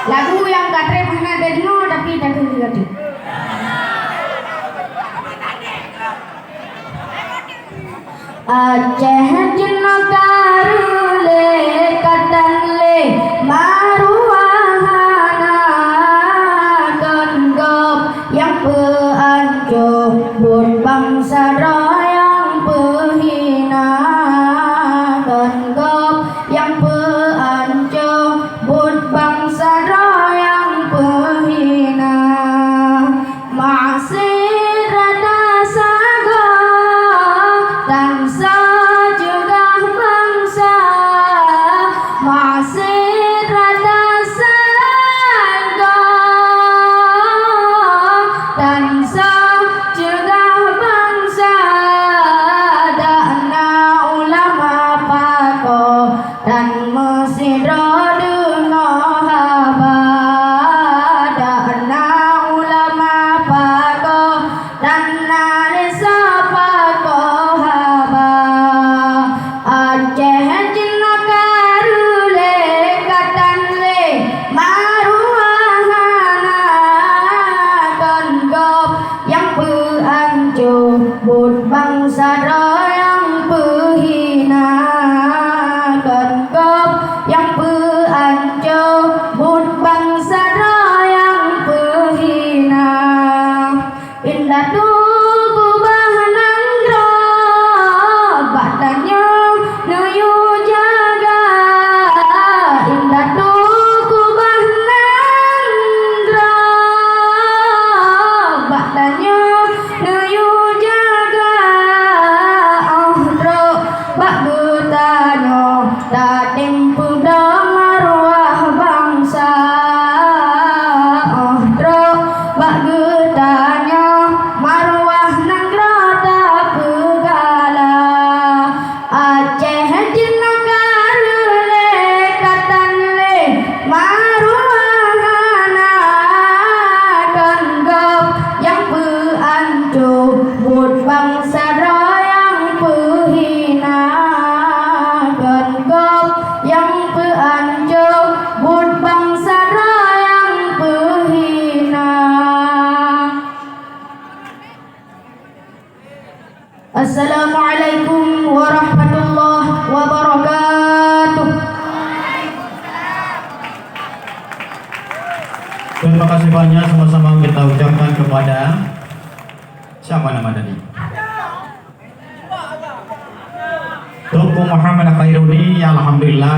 Lagu yang katre pernah dengar tapi tak ngerti. Aceh jinakarule kadanle maruahana genggop yang peanjo bun bangsa yang pehina genggop yang peanjo bun bangsa yang pehina maksir rada saga bangsa juga bangsa masih rada saga bangsa juga bangsa dana ulama pako dan masih roduna haba dana ulama pako dan nalisa pako Aceh jinakarule kadanle maruahana genggop yang peanjo bud bangsa yang pehina genggop yang peanjo bud bangsa yang pehina indah tubuh bahanangro badannya nuyu jaga indah tuku bahnandra badannya nuyu jaga ahdro bak bertanya dating puda marwah bangsa ahdro bak bertanya marwah nangrata pegala Aceh jinakarule kadanle maruahana genggop yang peanjo bud bangsa yang pehina genggop yang peanjo bud bangsa yang pehina Assalamualaikum warahmatullahi wabarakatuh. Terima kasih banyak, sama-sama kita ucapkan kepada siapa nama tadi? Tuku Muhammad Khairuni, ya alhamdulillah